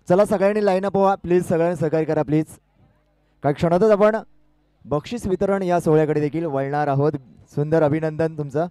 चला सगळ्यांनी line up व्हा प्लीज, सगळ्यांनी सहकार्य करा प्लीज. काही क्षणातच आपण बक्षीस वितरण या सोहळ्याकडे देखील वळणार आहोत. सुंदर अभिनंदन तुमचं.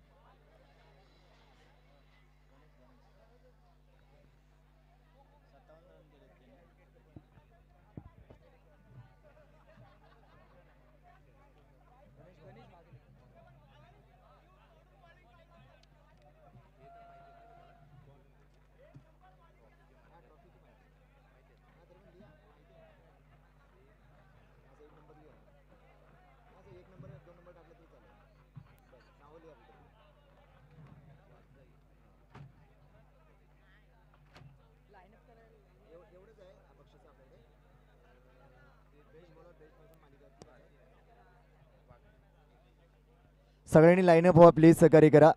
सगळ्यांनी लाईन अप व्हा प्लीज, सहकार्य करा.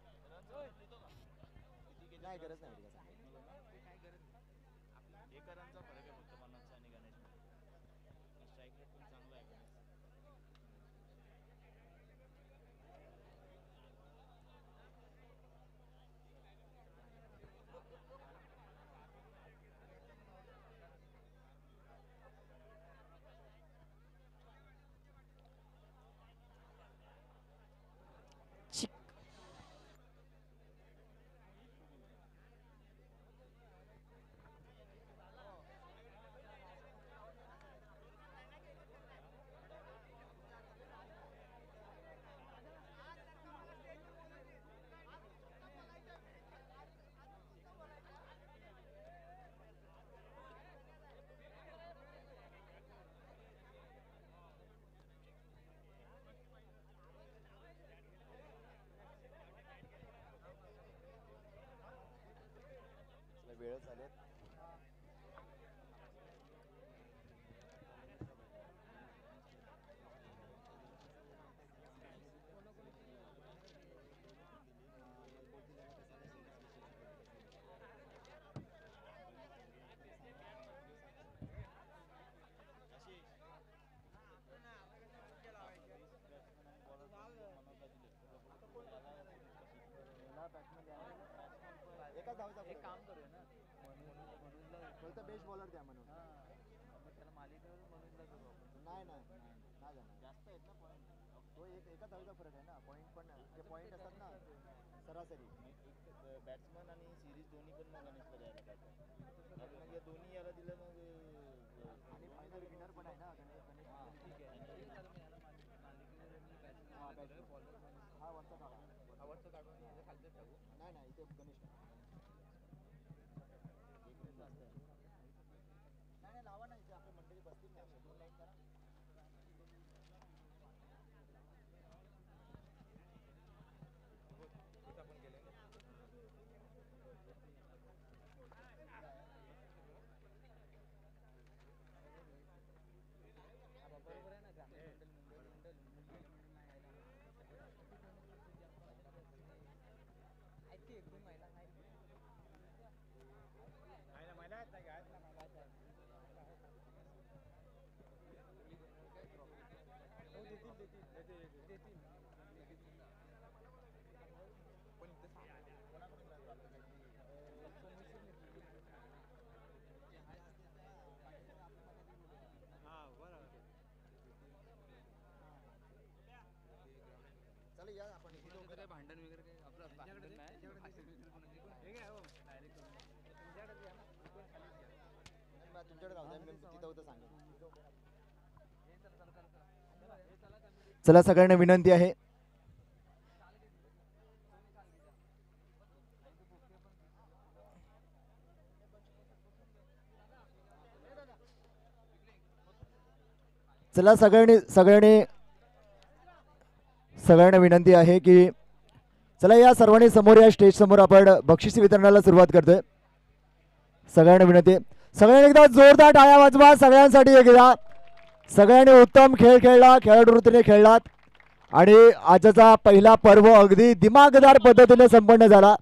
वेळ झाले. एक काम करूया ना, बोलता बेस्ट बॉलर द्या म्हणून. त्याला मालिकेवर म्हणूनला करू आपण. नाही जाणार जास्त आहेत ना पॉईंट. तो एका धावेचा फरक आहे ना. पॉईंट पण जे पॉईंट असतात ना सरासरी बॅट्समन आणि सिरीज दोन्ही पण मग गणेशला द्यायला पाहिजे. मग या दोन्ही याला दिलं मग आणि फायनल विनर पण आहे ना गणेश. ठीक आहे. हा वरचा काढा, खालचं टाकू. नाही इथे गणेश नाही लावा ना. इथे आपल्या मंडळी बसतील ना. दोन लाईन करा. बरोबर आहे ना. एकदम महिला चला या आपण काय भांडण वगैरे काय आपलं भांडण नाही. तुमच्याकडे तिथं होतं सांगा. चला सगळ्यांना विनंती आहे. चला सगळ्यांना विनंती आहे की चला या सर्वांनी समोर या स्टेज समोर आपण बक्षीस वितरणाला सुरुवात करतोय. सगळ्यांना विनंती, सगळ्यांनी एकदा जोरदार टाळ्या वाजवा सगळ्यांसाठी. एकदा सगळ्यांनी उत्तम खेळ खेळला, खेळाडू वृत्तीने खेळलात आणि आजचा पहिला पर्व अगदी दिमागदार पद्धतीने संपन्न झाला.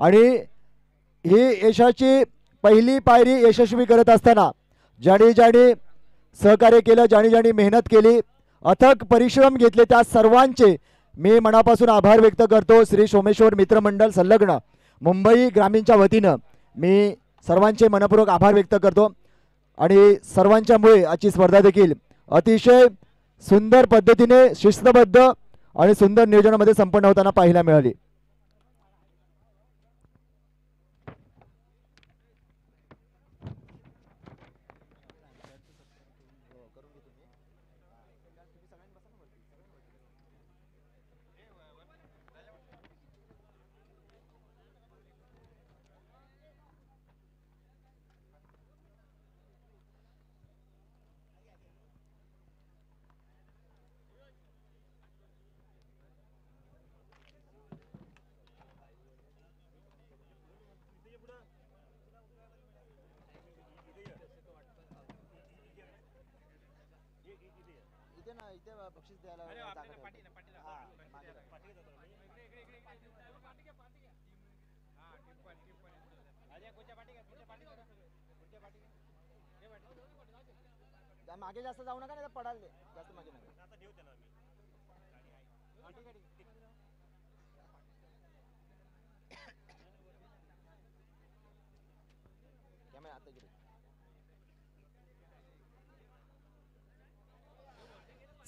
आणि ही यशाची पहिली पायरी यशस्वी करत असताना ज्यांनी सहकार्य केलं, ज्यांनी मेहनत केली, अथक परिश्रम घेतले, त्या सर्वांचे मी मनापासून आभार व्यक्त करतो. श्री सोमेश्वर मित्रमंडळ संलग्न मुंबई ग्रामीणच्या वतीनं मी सर्वांचे मनपूर्वक आभार व्यक्त करतो. आणि सर्वांच्यामुळे आजची स्पर्धा देखील अतिशय सुंदर पद्धतीने शिस्तबद्ध आणि सुंदर नियोजनामध्ये संपन्न होताना पाहायला मिळाली. मागे जास्त जाऊ नका, नाही तर पडाल जास्त मागे नका.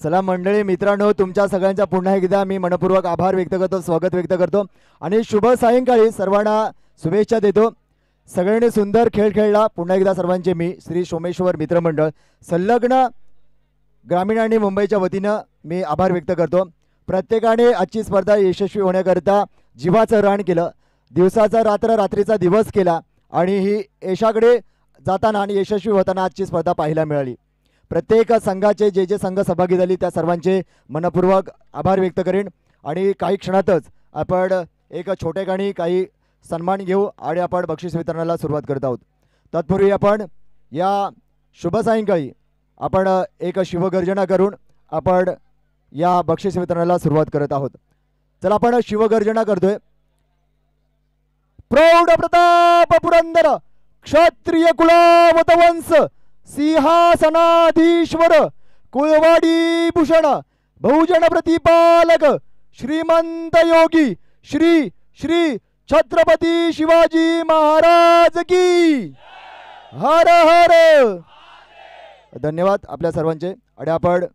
चला मंडळी मित्रांनो, तुमच्या सगळ्यांचा पुन्हा एकदा मी मनपूर्वक आभार व्यक्त करतो, स्वागत व्यक्त करतो आणि शुभ सायंकाळी सर्वांना शुभेच्छा देतो. सगळ्यांनी सुंदर खेळ खेळला. पुन्हा एकदा सर्वांचे मी श्री सोमेश्वर मित्रमंडळ संलग्न ग्रामीण आणि मुंबईच्या वतीनं मी आभार व्यक्त करतो. प्रत्येकाने आजची स्पर्धा यशस्वी होण्याकरता जीवाचं रान केलं, दिवसाचा रात्र रात्रीचा दिवस केला आणि ही यशाकडे जाताना आणि यशस्वी होताना आजची स्पर्धा पाहायला मिळाली. प्रत्येक संघाचे जे जे संघ सहभागी झाली त्या सर्वांचे मनपूर्वक आभार व्यक्त करेन आणि काही क्षणातच आपण एक छोटेखानी काही सन्मान घेऊ आणि आपण बक्षीस वितरणाला सुरुवात करत आहोत. तत्पूर्वी आपण या शुभ सायंकाळी आपण एक शिवगर्जना करून आपण या बक्षीस वितरणाला सुरुवात करत आहोत. चला आपण शिवगर्जना करतोय. प्रौढ प्रताप पुरंदर क्षत्रिय कुलावतवंश सिंहासनाधीश्वर कुळवाडी भूषण बहुजन प्रतिपालक श्रीमंत योगी श्री श्री छत्रपती शिवाजी महाराज की हर हर. धन्यवाद आपल्या सर्वांचे. आणि आपण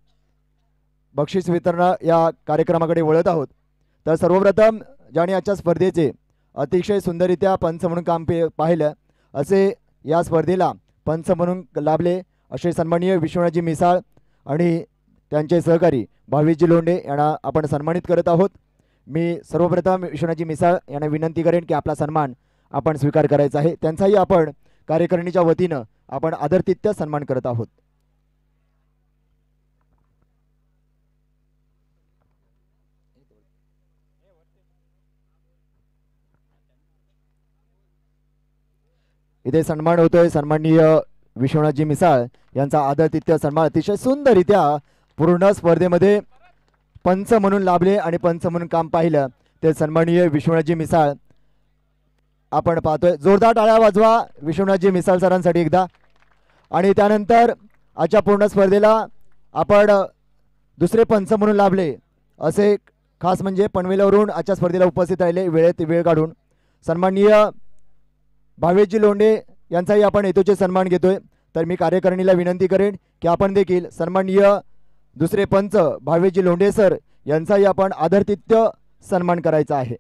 बक्षीस वितरण या कार्यक्रमाकडे वळत आहोत. तर सर्वप्रथम ज्याने आजच्या स्पर्धेचे अतिशय सुंदररित्या पंच म्हणून काम पाहिलं असे या स्पर्धेला पंच म्हणून लाभले असे सन्माननीय विश्वनाथजी मिसाळ आणि त्यांचे सहकारी भावेशजी लोंढे यांना आपण सन्मानित करत आहोत. मी सर्वप्रथम विश्वनाथजी मिसाळ यांना विनंती करेन की आपला सन्मान आपण स्वीकार करायचा आहे. त्यांचाही आपण कार्यकारिणीच्या वतीनं आपण आदरातिथ्य सन्मान करत आहोत. इथे सन्मान होतोय सन्माननीय विश्वनाथजी मिसाळ यांचा आदरातिथ्य सन्मान अतिशय सुंदररित्या पूर्ण स्पर्धेमध्ये पंच म्हणून लाभले आणि पंच म्हणून काम पाहिलं ते सन्माननीय विश्वनाथजी मिसाळ आपण पाहतोय. जोरदार टाळ्या वाजवा विश्वनाथजी मिसाळ सरांसाठी एकदा. आणि त्यानंतर आजच्या पूर्ण स्पर्धेला आपण दुसरे पंच म्हणून लाभले असे खास म्हणजे पनवेलवरून आजच्या स्पर्धेला उपस्थित राहिले वेळेत वेळ काढून सन्माननीय भावेशजी लोंढे यांचाही आपण हेतूचे सन्मान घेतोय. तर मी कार्यकारिणीला विनंती करेन की आपण देखील सन्माननीय दुसरे पंच भावेशजी लोंढे सर यांचाही आपण आदरातिथ्य सन्मान करायचा आहे.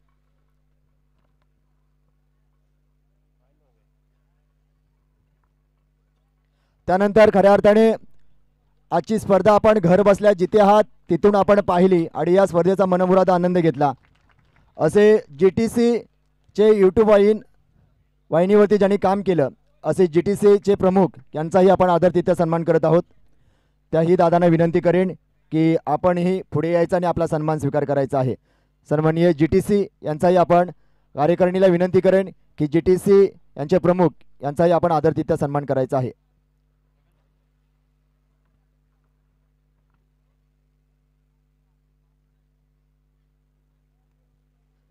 त्यानंतर खऱ्या अर्थाने आजची स्पर्धा आपण घर बसल्या जिथे आहात तिथून आपण पाहिली आणि या स्पर्धेचा मनमुराद आनंद घेतला असे GTC चे यूट्यूब वाहिनीवरती ज्यांनी काम केलं असे GTC चे प्रमुख यांचाही आपण आदरातिथ्य सन्मान करत आहोत. त्याही दादांना विनंती करेन की आपणही पुढे यायचं आणि आपला सन्मान स्वीकार करायचा आहे. सन्माननीय GTC यांचाही आपण कार्यकारिणीला विनंती करेन की GTC यांचे प्रमुख यांचाही आपण आदरातिथ्य सन्मान करायचा आहे.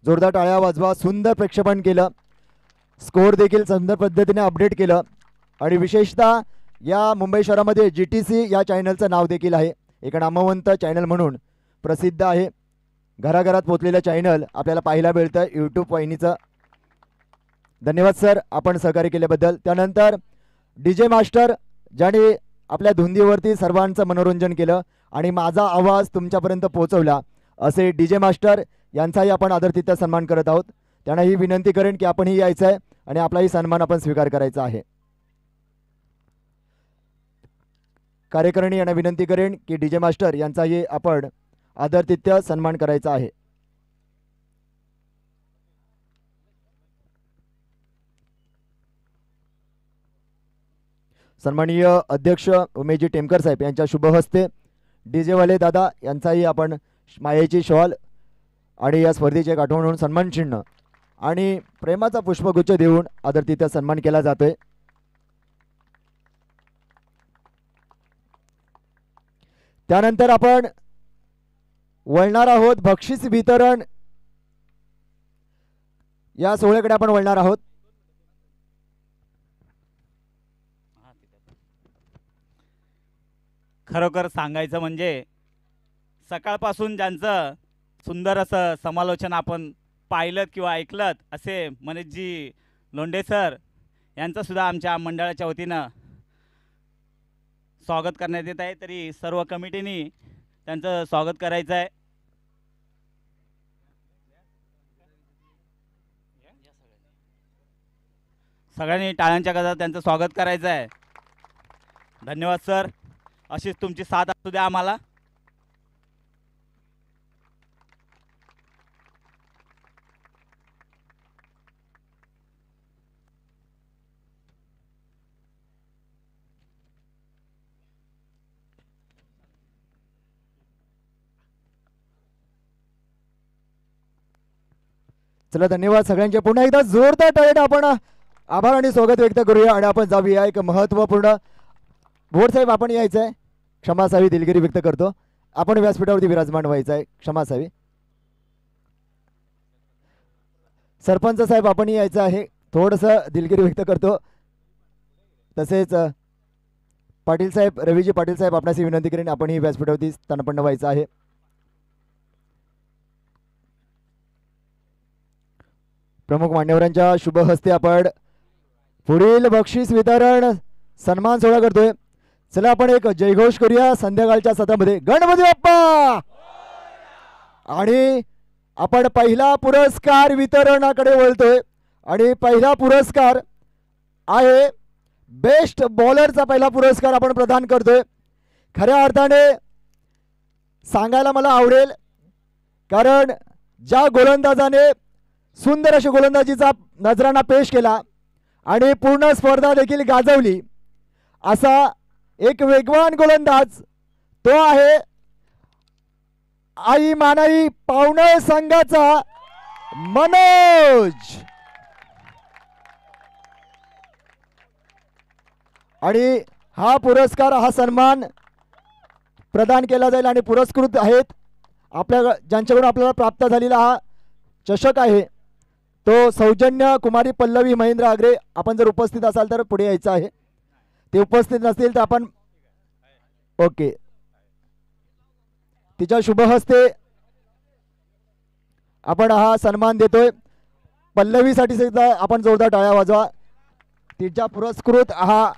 जोरदार टाळ्या वाजवा. सुंदर प्रेक्षेपण केलं, स्कोर देखील सुंदर पद्धतीने अपडेट केलं आणि विशेषतः या मुंबई शहरामध्ये GTC या चॅनलचं नाव देखील आहे. एक नामवंत चॅनल म्हणून प्रसिद्ध आहे. घराघरात पोचलेलं चॅनल आपल्याला पाहायला मिळतं यूट्यूब वाहिनीचं. धन्यवाद सर आपण सहकार्य केल्याबद्दल. त्यानंतर DJ मास्टर ज्याने आपल्या धुंदीवरती सर्वांचं मनोरंजन केलं आणि माझा आवाज तुमच्यापर्यंत पोहोचवला असे DJ मास्टर यांचाही आपण आदरातिथ्य सन्मान करत आहोत. त्यांना ही विनंती करेन की आपणही यायचं आहे आणि आपलाही सन्मान आपण स्वीकार करायचा आहे. कार्यकारिणी यांना विनंती करेन की DJ मास्टर यांचाही आपण आदरातिथ्य सन्मान करायचा आहे. सन्माननीय अध्यक्ष उमेशजी टेमकर साहेब यांच्या शुभ हस्ते DJ वाले दादा यांचाही आपण मायेची शॉल आणि या स्पर्धेचे एक आठवण म्हणून सन्मान चिन्ह आणि प्रेमाचा पुष्पगुच्छ देऊन आदरातिथ्य सन्मान केला जातोय. त्यानंतर आपण वळणार आहोत बक्षीस वितरण या सोहळ्याकडे आपण वळणार आहोत. खरोखर सांगायचं म्हणजे सकाळपासून ज्यांचं सुंदर असं समालोचन आपण पाहिलं किंवा ऐकलं असे मनीषजी लोंढे सर यांचं सुद्धा आमच्या मंडळाच्या वतीनं स्वागत करण्यात येत आहे. तरी सर्व कमिटीनी त्यांचं स्वागत करायचं आहे. सगळ्यांनी टाळ्यांच्या गजरात त्यांचं स्वागत करायचं आहे. धन्यवाद सर. अशीच तुमची साथ असू द्या आम्हाला. चला धन्यवाद सगळ्यांचे. पुन्हा एकदा जोरदार टाळ्या आपण आभार आणि स्वागत व्यक्त करूया आणि आपण जाऊया एक महत्त्वपूर्ण बोर्ड साहेब आपण यायचं आहे. क्षमा असावी दिलगिरी व्यक्त करतो. आपण व्यासपीठावरती विराजमान व्हायचं आहे. क्षमा असावी. सरपंच साहेब आपण यायचं आहे. थोडंसं दिलगिरी व्यक्त करतो. तसेच पाटील साहेब रवीजी पाटील साहेब आपणास विनंती करेन आपण ही व्यासपीठावरती स्थानपन्न व्हायचं आहे. प्रमुख मान्यवरांच्या शुभ हस्ते आपण पुढील बक्षीस वितरण सन्मान सोहळा करतोय. चला आपण एक जयघोष करूया संध्याकाळच्या सत्रामध्ये. गणपती बाप्पा. आणि आपण पहिला पुरस्कार वितरणाकडे वळतोय आणि पहिला पुरस्कार आहे बेस्ट बॉलरचा पहिला पुरस्कार आपण प्रदान करतोय. खऱ्या अर्थाने सांगायला मला आवडेल कारण ज्या गोलंदाजाने सुंदर अशी गोलंदाजीचा नजराणा पेश केला आणि पूर्ण स्पर्धा देखील गाजवली असा एक वेगवान गोलंदाज तो आहे आई मानाई पावणे संघाचा मनोज. आणि हा पुरस्कार हा सन्मान प्रदान केला जाईल आणि पुरस्कृत आहेत आपल्या ज्यांच्याकडून आपल्याला प्राप्त झालेला हा चषक आहे तो सौजन्य कुमारी पल्लवी महेंद्र आगरे. आपण जर उपस्थित असाल तर पुढे यायचं आहे. ते उपस्थित नसतील तर आपण ओके तिच्या शुभ हस्ते आपण हा सन्मान देतोय. पल्लवीसाठी सुद्धा आपण जोरदार टाळ्या वाजवा. तिच्या पुरस्कृत हा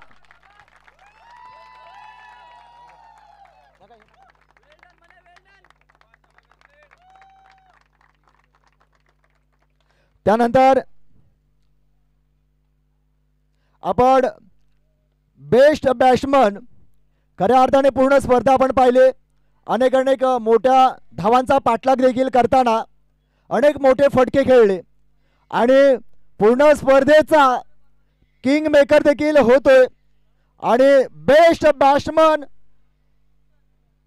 त्यानंतर आपण बेस्ट बॅट्समन खऱ्या अर्थाने पूर्ण स्पर्धा आपण पाहिले. अनेक मोठ्या धावांचा पाठलाग देखील करताना अनेक मोठे फटके खेळले आणि पूर्ण स्पर्धेचा किंग मेकर देखील होतोय. आणि बेस्ट बॅट्समन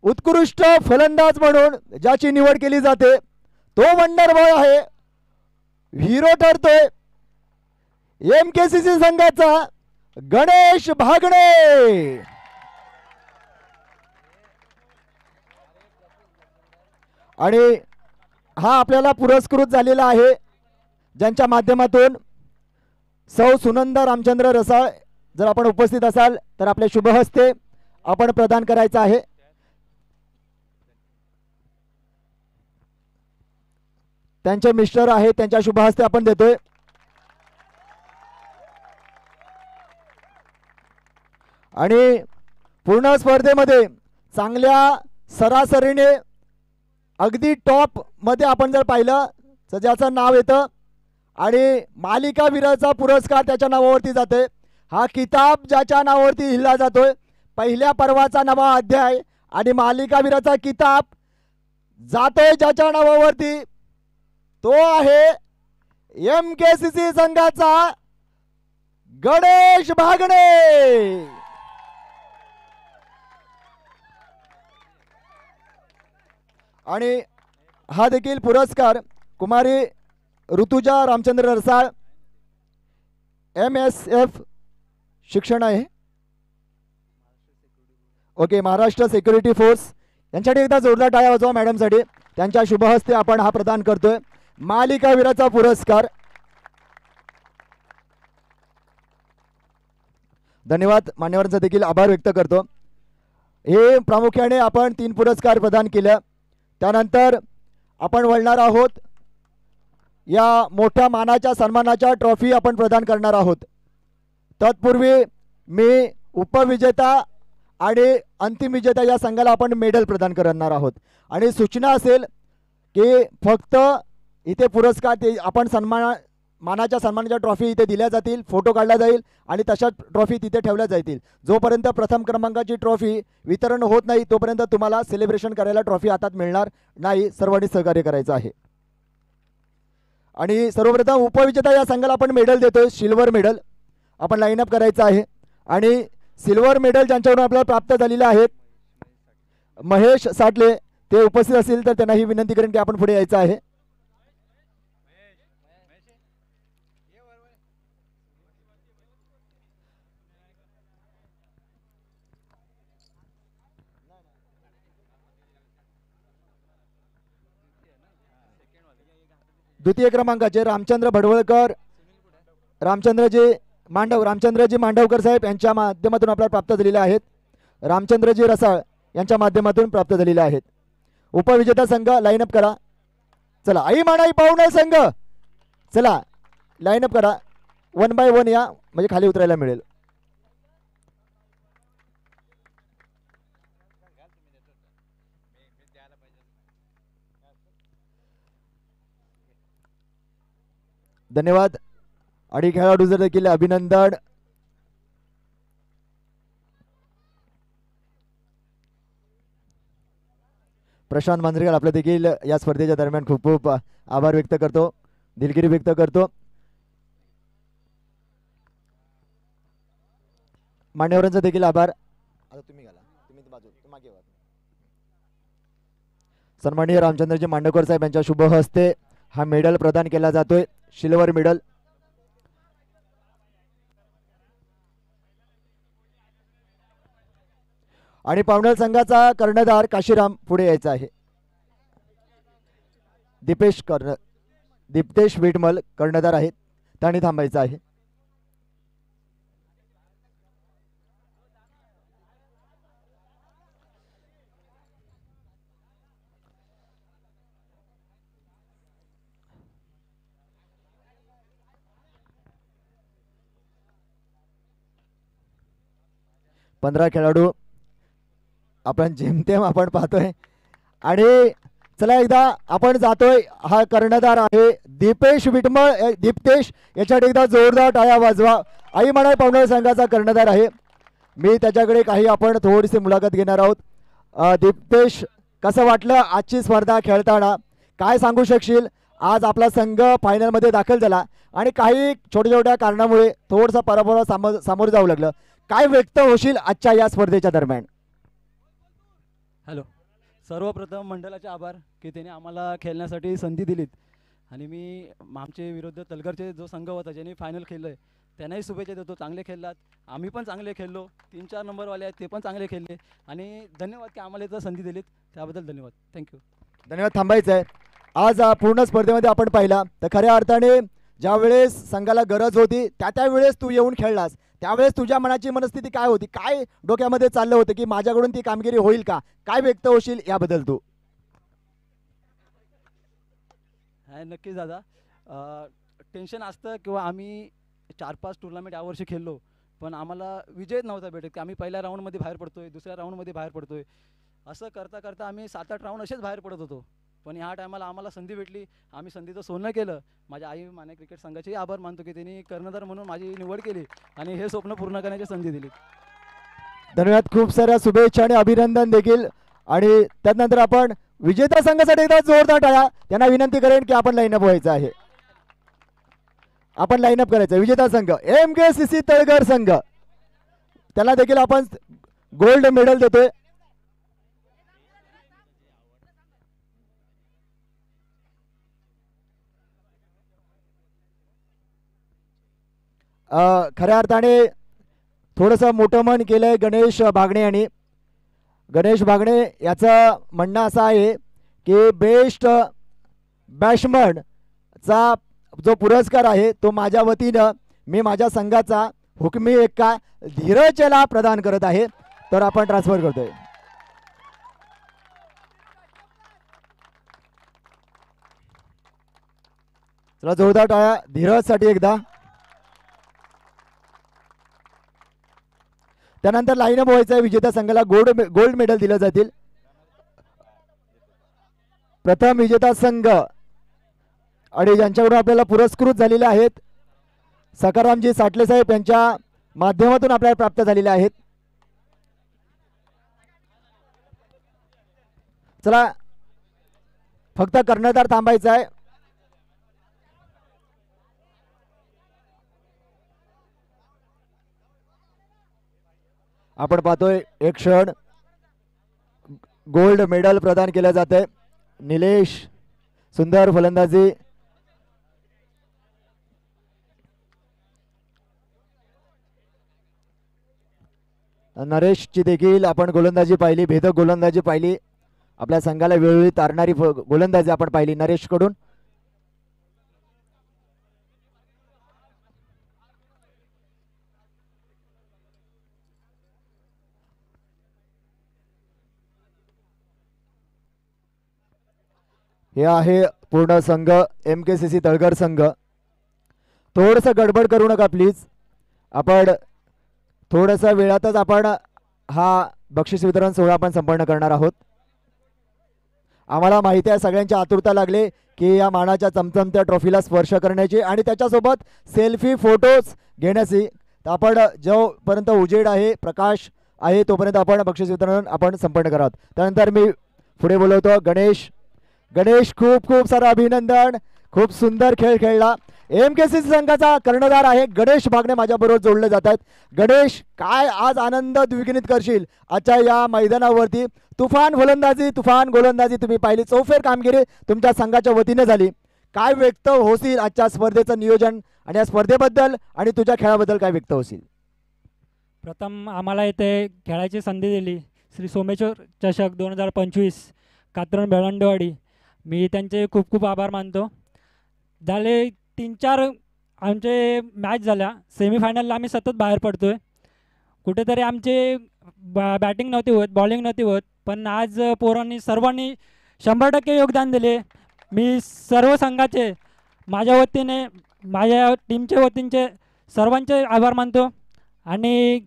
उत्कृष्ट फलंदाज म्हणून ज्याची निवड केली जाते तो वंडर बॉय आहे. हिरो ठरतोय MKCC संघाचा गणेश भागणे. आणि हा आपल्याला पुरस्कृत झालेला आहे ज्यांच्या माध्यमातून सौ सुनंदा रामचंद्र रसाळ जर आपण उपस्थित असाल तर आपल्या शुभ हस्ते आपण प्रदान करायचं आहे. त्यांचे मिस्टर आहे त्यांच्या शुभ हस्ते आपण देतोय. आणि पूर्ण स्पर्धेमध्ये चांगल्या सरासरीने अगदी टॉप मध्ये आपण जर पाहिलं तर ज्याचं नाव येतं आणि मालिका वीराचा पुरस्कार त्याच्या नावावरती जाते. हा किताब ज्याच्या नावावरती हिला जातोय, पहिल्या पर्वाचा नवा अध्याय आणि मालिका वीराचा किताब जातोय ज्याच्या नावावरती, तो आहे MKCC संघाचा गणेश भागणे. आणि हा देखील पुरस्कार कुमारी ऋतुजा रामचंद्र रसाळ MSF शिक्षण आहे, ओके, महाराष्ट्र सिक्युरिटी फोर्स यांच्यासाठी एकदा जोरदार टाळ्या वाजवा मॅडमसाठी. त्यांच्या शुभहस्ते आपण हा प्रदान करतोय मालिका वीराचा पुरस्कार. धन्यवाद, मान्यवरांचा देखील आभार व्यक्त करतो. हे प्रामुख्याने आपण 3 पुरस्कार प्रदान केले. त्यानंतर आपण वळणार आहोत या मोठ्या मानाच्या सन्मानाच्या ट्रॉफी आपण प्रदान करणार आहोत. तत्पूर्वी मी उपविजेता आणि अंतिम विजेता या संघाला आपण मेडल प्रदान करणार आहोत. आणि सूचना असेल की फक्त इथे पुरस्कार ते आपण मानाच्या सन्मानाच्या ट्रॉफी इथे दिल्या जातील, फोटो काढला जाईल आणि तशाच ट्रॉफी तिथे ठेवल्या जातील. जोपर्यंत प्रथम क्रमांकाची ट्रॉफी वितरण होत नाही तोपर्यंत तुम्हाला सेलिब्रेशन करायला ट्रॉफी हातात मिळणार नाही. सर्वांनी सहकार्य करायचं आहे. आणि सर्वप्रथम उपविजेता या संघाला आपण मेडल देतोय, सिल्वर मेडल आपण लाईनअप करायचं आहे. आणि सिल्वर मेडल ज्यांच्याकडून आपल्याला प्राप्त झालेले आहेत महेश साटले, ते उपस्थित असतील तर त्यांना ही विनंती करेन की आपण पुढे यायचं आहे. द्वितीय क्रमांकाचे रामचंद्र भडवळकर, रामचंद्रजी मांडवकर साहेब यांच्या माध्यमातून आपल्याला प्राप्त झालेले आहेत. रामचंद्रजी रसाळ यांच्या माध्यमातून प्राप्त झालेले आहेत. उपविजेता संघ लाईनअप करा. चला आई मानाई पाहुणे संघ, चला लाईनअप करा. 1 बाय 1 या, म्हणजे खाली उतरायला मिळेल. धन्यवाद. आणि खेळाडू जर देखील अभिनंदन. प्रशांत मांजरेकर आपल्या देखील या स्पर्धेच्या दरम्यान खूप खूप आभार व्यक्त करतो, दिलगिरी व्यक्त करतो. मान्यवरांचा देखील आभार. आता तुम्ही घाला, तुम्ही बाजू मागे व्हा. सन्माननीय रामचंद्रजी मांडवकर साहेब यांच्या शुभ हस्ते हा मेडल प्रदान केला जातोय, सिल्वर मेडल. आणि पावणेर संघाचा कर्णधार काशीराम पुढे यायचा आहे. दीप्तेश विटमल कर्णधार आहेत, त्यांनी थांबायचं आहे. पंधरा खेळाडू आपण जेमतेम आपण पाहतोय. आणि चला एकदा आपण जातोय. हा कर्णधार आहे दीपेश विटमळ. दीप्तेश याच्यासाठी एकदा जोरदार टाळ्या वाजवा. आई म्हणाय पावणेर संघाचा कर्णधार आहे. मी त्याच्याकडे काही आपण थोडीशी मुलाखत घेणार आहोत. दीप्तेश, कसं वाटलं आजची स्पर्धा खेळताना, काय सांगू शकशील? आज आपला संघ फायनलमध्ये दाखल झाला आणि काही छोट्या छोट्या कारणामुळे थोडंसं पराभवाला सामोरं जावं लागलं. काय व्यक्त होशील आजच्या या स्पर्धेच्या दरम्यान? हॅलो, सर्वप्रथम मंडळाचे आभार की त्याने आम्हाला खेळण्यासाठी संधी दिलीत. आणि मी आमचे विरुद्ध तलगरचे जो संघ होता ज्यांनी फायनल खेळलं आहे त्यांनाही शुभेच्छा देतो. चांगले खेळलात, आम्ही पण चांगले खेळलो. 3-4 नंबरवाले आहेत ते पण चांगले खेळले. आणि धन्यवाद की आम्हाला इथं संधी दिलीत, त्याबद्दल धन्यवाद. थँक्यू. धन्यवाद. थांबायचं आहे. आज पूर्ण स्पर्धेमध्ये आपण पाहिला तर खऱ्या अर्थाने ज्या वेळेस संघाला गरज होती त्यावेळेस तू येऊन खेळलास. त्यावेळेस तुझ्या मनाची मनस्थिती काय होती? काय डोक्यामध्ये चाललं होतं की माझ्याकडून ती कामगिरी होईल का? काय व्यक्त होशील याबद्दल तू? हाय, नक्कीच दादा. टेन्शन असतं किंवा आम्ही 4-5 टुर्नामेंट यावर्षी खेळलो, पण आम्हाला विजय नव्हता भेटत की आम्ही पहिल्या राऊंडमध्ये बाहेर पडतोय, दुसऱ्या राऊंडमध्ये बाहेर पडतोय. असं करता करता आम्ही 7-8 राऊंड असेच बाहेर पडत होतो. पण ह्या टायमाला आम्हाला संधी भेटली, आम्ही संधीचं सोनं केलं. माझ्या आई माने क्रिकेट संघाचेही आभार मानतो की त्यांनी कर्णधार म्हणून माझी निवड केली आणि हे स्वप्न पूर्ण करण्याची संधी दिली. धन्यवाद, खूप साऱ्या शुभेच्छा आणि अभिनंदन देखील. आणि त्यानंतर आपण विजेता संघासाठी एकदा जोरदार टाळ्या. त्यांना विनंती करेन की आपण लाईनअप व्हायचं आहे, आपण लाईनअप करायचं. विजेता संघ MKCC तळघर संघ, त्याला देखील आपण गोल्ड मेडल देतोय. खऱ्या अर्थाने थोडंसं मोठं मन केलंय गणेश बागणे यांनी. गणेश बागणे याचं म्हणणं असं आहे की बेस्ट बॅट्समनचा जो पुरस्कार आहे तो माझ्या वतीनं मी माझ्या संघाचा हुकमी एक्का धीरजला प्रदान करत आहे. तर आपण ट्रान्सफर करतोय. चला जोरदार टाळ्या धीरजसाठी एकदा. त्यानंतर लाईनअप व्हायचं आहे. विजेत्या संघाला गोल्ड मेडल दिलं जातील. प्रथम विजेता संघ आणि ज्यांच्याकडून आपल्याला पुरस्कृत झालेले आहेत सकारामजी साठले साहेब यांच्या माध्यमातून आपल्याला प्राप्त झालेले आहेत. चला फक्त कर्णधार थांबायचा आहे. आपण पाहतोय एक क्षण गोल्ड मेडल प्रदान केलं जाते. निलेश सुंदर फलंदाजी. नरेशची देखील आपण गोलंदाजी पाहिली, भेदक गोलंदाजी पाहिली. आपल्या संघाला वेळोवेळी तारणारी गोलंदाजी आपण पाहिली नरेश कडून. हे आहे पूर्ण संघ MKCC तळघर संघ. थोडंसं गडबड करू नका प्लीज. आपण थोडंसं वेळातच आपण हा बक्षीस वितरण सोहळा आपण संपन्न करणार आहोत. आम्हाला माहिती आहे सगळ्यांची आतुरता लागली की या मानाच्या चमचमत्या ट्रॉफीला स्पर्श करण्याची आणि त्याच्यासोबत सेल्फी फोटोज घेण्याची. आपण जोपर्यंत उजेड आहे प्रकाश आहे तोपर्यंत आपण बक्षीस वितरण आपण संपन्न करावं. त्यानंतर मी पुढे बोलवतो गणेश. गणेश खूप खूप सारं अभिनंदन, खूप सुंदर खेळ खेळला. MKCC संघाचा कर्णधार आहे गणेश बागणे माझ्याबरोबर जोडले जात आहेत. गणेश काय आज आनंद द्विगुणित करशील आजच्या या मैदानावरती. तुफान फलंदाजी तुफान गोलंदाजी तुम्ही पाहिली. चौफेर कामगिरी तुमच्या संघाच्या वतीने झाली. काय व्यक्त होशील आजच्या स्पर्धेचं नियोजन आणि या स्पर्धेबद्दल आणि तुझ्या खेळाबद्दल काय व्यक्त होशील? प्रथम आम्हाला इथे खेळायची संधी दिली श्री सोमेश्वर चषक 2025 कात्रण बेळंडेवाडी. मी त्यांचे खूप खूप आभार मानतो. झाले 3-4 आमचे मॅच झाल्या. सेमीफायनलला आम्ही सतत बाहेर पडतो आहे. कुठेतरी आमचे बॅटिंग नव्हती होत, बॉलिंग नव्हती होत, पण आज पोरांनी सर्वांनी 100% योगदान दिले. मी सर्व संघाचे माझ्या वतीने माझ्या टीमच्या वतीने सर्वांचे आभार मानतो. आणि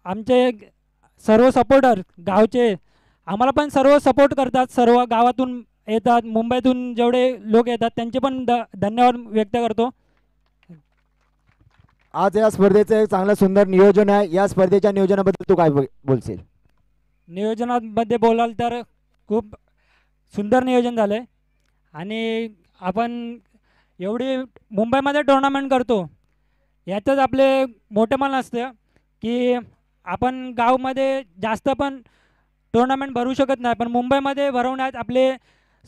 आमचे सर्व सपोर्टर गावचे आम्हाला पण सर्व सपोर्ट करतात. सर्व गावातून येतात, मुंबईतून जेवढे लोक येतात त्यांचे पण धन्यवाद व्यक्त करतो. आज या स्पर्धेचं एक चांगलं सुंदर नियोजन आहे. या स्पर्धेच्या नियोजनाबद्दल तू काय बोलशील? नियोजनामध्ये बोलाल तर खूप सुंदर नियोजन झालं आहे. आणि आपण एवढी मुंबईमध्ये टुर्नामेंट करतो यातच आपले मोठे मन असतं की आपण गावामध्ये जास्त पण टुर्नामेंट भरू शकत नाही, पण मुंबईमध्ये भरवण्यात आपले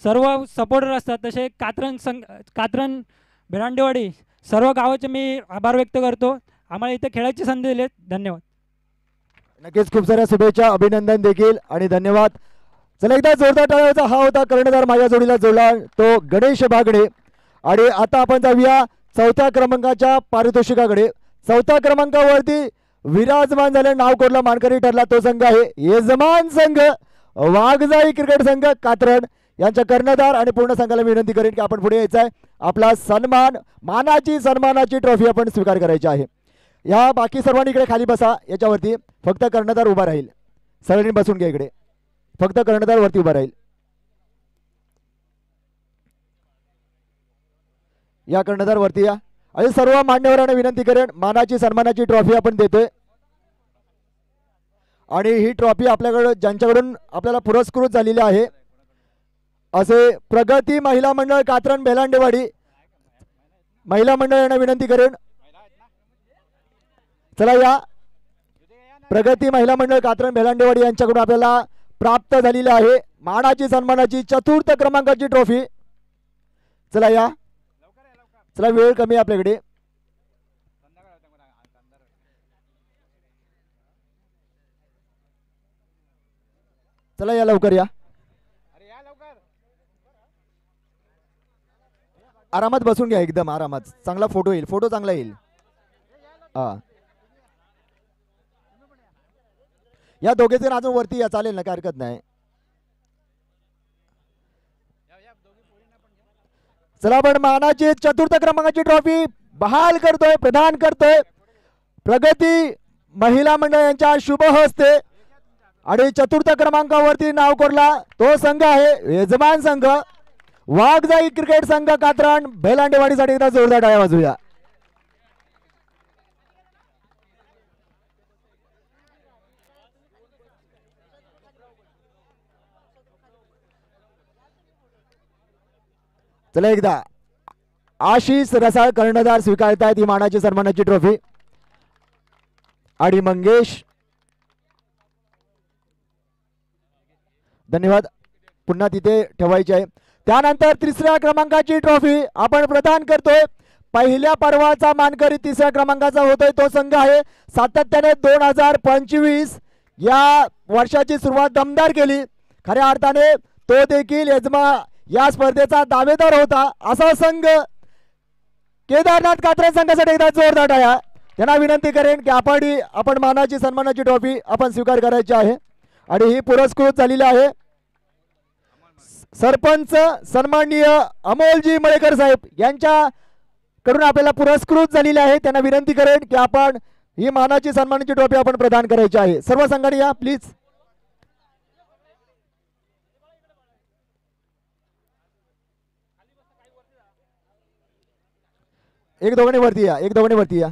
सर्व सपोर्टर असतात. तसे कात्रण बेळंडेवाडी सर्व गावाचे मी आभार व्यक्त करतो. आम्हाला इथे खेळायची संधी दिली. धन्यवाद. नक्कीच खूप साऱ्या शुभेच्छा, अभिनंदन देखील आणि धन्यवाद. चला एकदा जोरदार टाळ्याचा हा होता कर्णधार माझ्या जोडीला जोडला तो गणेश बागडे. आणि आता आपण जाऊया 4थ्या क्रमांकाच्या पारितोषिकाकडे. 4थ्या क्रमांकावरती विराजमान झाले, नाव कोरला मानकरी ठरला तो संघ आहे यजमान संघ वाघजाई क्रिकेट संघ कात्रण. यांच्या कर्णधार आणि पूर्ण संघाला विनंती करेन की आपण पुढे यायचं आहे. आपला सन्मानाची ट्रॉफी आपण स्वीकार करायची आहे. या बाकी सर्वांनी इकडे खाली बसा. याच्यावरती फक्त कर्णधार उभा राहील. सगळ्यांनी बसून घ्या इकडे. फक्त कर्णधार वरती उभा राहील. या कर्णधार वरती या. आणि सर्व मान्यवरांना विनंती करेन, मानाची सन्मानाची ट्रॉफी आपण देतोय. आणि ही ट्रॉफी आपल्याकडे ज्यांच्याकडून आपल्याला पुरस्कृत झालेली आहे असे प्रगती महिला मंडळ कात्रण बेलांडेवाडी महिला मंडळ यांना विनंती करेन. चला या प्रगती महिला मंडळ कात्रण बेलांडेवाडी यांच्याकडून आपल्याला प्राप्त झालेली आहे मानाची सन्मानाची 4th क्रमांकाची ट्रॉफी. चला या. चला वेळ कमी आपल्याकडे. चला या लवकर या. आरामात बसून घ्या एकदम आरामात. चांगला फोटो येईल. फोटो चांगला येईल. हा या दोघे जण अजून वरती या. चालेल ना काय हरकत नाही. चला आपण मानाची 4th क्रमांकाची ट्रॉफी बहाल करतोय प्रदान करतोय प्रगती महिला मंडळ यांच्या शुभ हस्ते. आणि 4th क्रमांकावरती नाव कोरला तो संघ आहे यजमान संघ वाघजाई क्रिकेट संघ कात्रण बेलांडेवाडीसाठी एकदा जोरदार टाळ्या वाजूया. चला एकदा आशिष रसाळ कर्णधार स्वीकारतायत ही मानाची सन्मानाची ट्रॉफी. आणि मंगेश धन्यवाद पुन्हा तिथे ठेवायचे आहे. त्यानंतर 3ऱ्या क्रमांकाची ट्रॉफी आपण प्रदान करतोय. पहिल्या पर्वाचा मानकरी 3ऱ्या क्रमांकाचा होतोय तो संघ आहे सातत्याने 2025 या वर्षाची सुरुवात दमदार केली. खऱ्या अर्थाने तो देखील या स्पर्धेचा दावेदार होता असा संघ केदारनाथ कात्रण संघासाठी एकदा जोरदार टाळ्या. त्यांना विनंती करेन की आपण मानाची सन्मानाची ट्रॉफी आपण स्वीकार करायची आहे. आणि ही पुरस्कृत झालेली आहे सरपंच सन्माननीय अमोलजी मळेकर साहेब यांच्याकडून आपल्याला पुरस्कृत झालेले आहे. त्यांना विनंती करेन की आपण ही मानाची सन्मानाची ट्रॉफी आपण प्रदान करायची आहे. सर्व संघाने या प्लीज. एक दोघांनी वरती या. एक दोघांनी वरती या.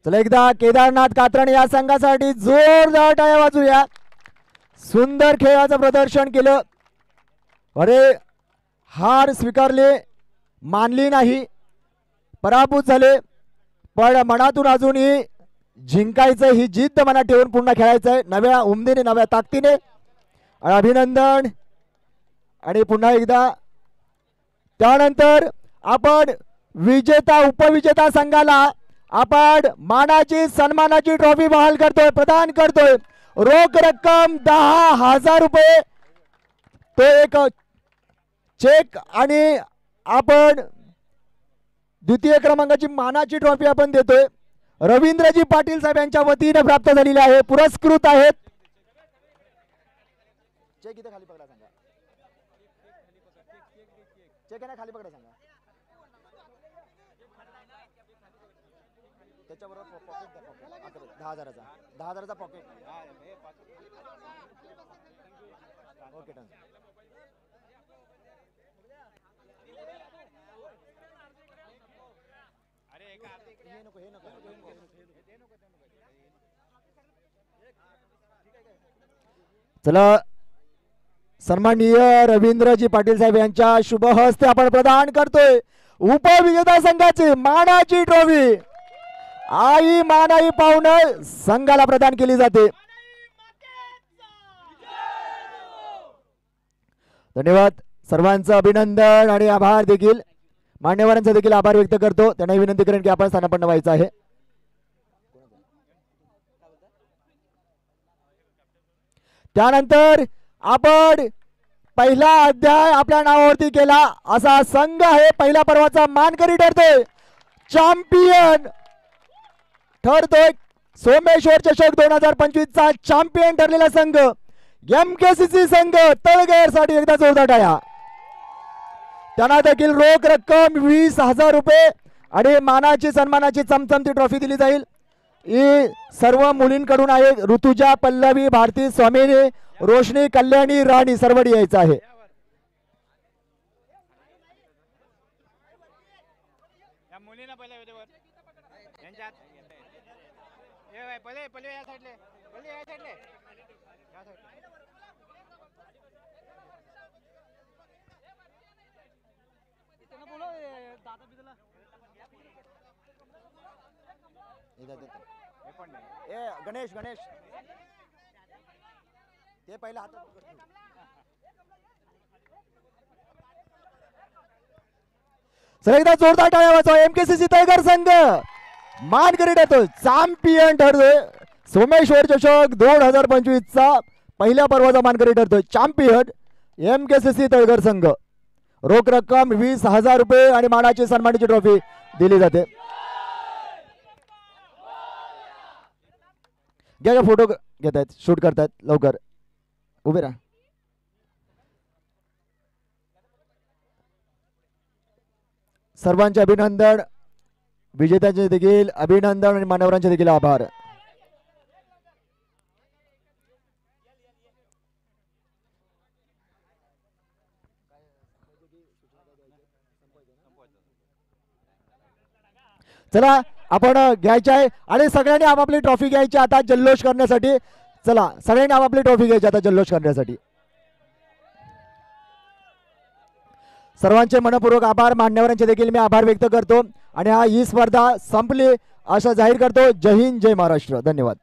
चला एकदा केदारनाथ कात्रण या संघासाठी जोरदार टाळ्या वाजूया. सुंदर खेळाचं प्रदर्शन केलं. अरे हार स्वीकारले मानली नाही पराभूत झाले पण मनातून अजूनही जिंकायचं ही जिद्द मनात ठेवून पुन्हा खेळायचं आहे नव्या उमेदीने नव्या ताकदीने. अभिनंदन. आणि पुन्हा एकदा त्यानंतर आपण विजेता उपविजेता संघाला आपण मानाची सन्मानाची ट्रॉफी बहाल करतोय प्रदान करतोय. रोख रक्कम 10,000 रुपये तो एक चेक आणि आपण द्वितीय क्रमांकाची मानाची ट्रॉफी आपण देतोय. रवींद्रजी पाटील साहेब यांच्या वतीने प्राप्त झालेले आहे पुरस्कृत आहेत. चेक इथे खाली पकडा सांगा. चेक आहे खाली पकडा सांगा. त्याच्याबरोबर पॉकेट द्या. पॉकेट 10,000चा पॉकेट. Okay done. चला सन्माननीय रवींद्रजी पाटील साहेब यांच्या शुभ हस्ते आपण प्रदान करतोय उपविजेता संघाची मानाची ट्रॉफी. आई मानाई पाहुणं संघाला प्रदान केली जाते. धन्यवाद. सर्वांचं अभिनंदन आणि आभार देखील मान्यवरांचा देखील आभार व्यक्त करतो. त्यांना विनंती करेन की आपण स्थानापन्न व्हायचं आहे. त्यानंतर आपण पहिला अध्याय आपल्या नावावरती केला असा संघ आहे पहिल्या पर्वाचा मानकरी ठरतोय चॅम्पियन ठरतोय सोमेश्वर चषक 2025 चा चॅम्पियन ठरलेला संघ MKCC संघ तळगैरसाठी एकदा जोरदार टाळ्या. त्यांना देखील रोख रक्कम 20,000 रुपये आणि मानाची सन्मानाची चमचमती ट्रॉफी दिली जाईल. ही सर्व मुलींकडून आहे. ऋतुजा, पल्लवी, भारती, स्वामिनी, रोशनी, कल्याणी, राणी सर्वडी यायचं आहे. गणेश गणेश ते पहिला हात. सर एकदा जोरदार टाळ्या वाजवा. MKCC तळगर संघ मानकरी ठरतो. चॅम्पियन ठरतोय. सोमेश्वर चषक 2025 चा पहिल्या पर्वाचा मानकरी ठरतोय. चॅम्पियन MKCC तळगर संघ. रोख रक्कम 20,000 रुपये आणि मानाची सन्मानाची ट्रॉफी दिली जाते. घ्या फोटो घेत आहेत, शूट करतायत. लवकर उभे राहा. सर्वांचे अभिनंदन. विजेत्यांचे देखील अभिनंदन आणि मान्यवरांचे देखील आभार. चला आपण घ्यायचे आहे आणि सगळ्यांनी आपापली ट्रॉफी घ्यायची आता जल्लोष करण्यासाठी. चला सगळ्यांनी आपापली ट्रॉफी घ्यायची आता जल्लोष करण्यासाठी. सर्वांचे मनपूर्वक आभार. मान्यवरांचे देखील मी आभार व्यक्त करतो आणि ही स्पर्धा संपली असं जाहीर करतो. जय हिंद, जय महाराष्ट्र. धन्यवाद.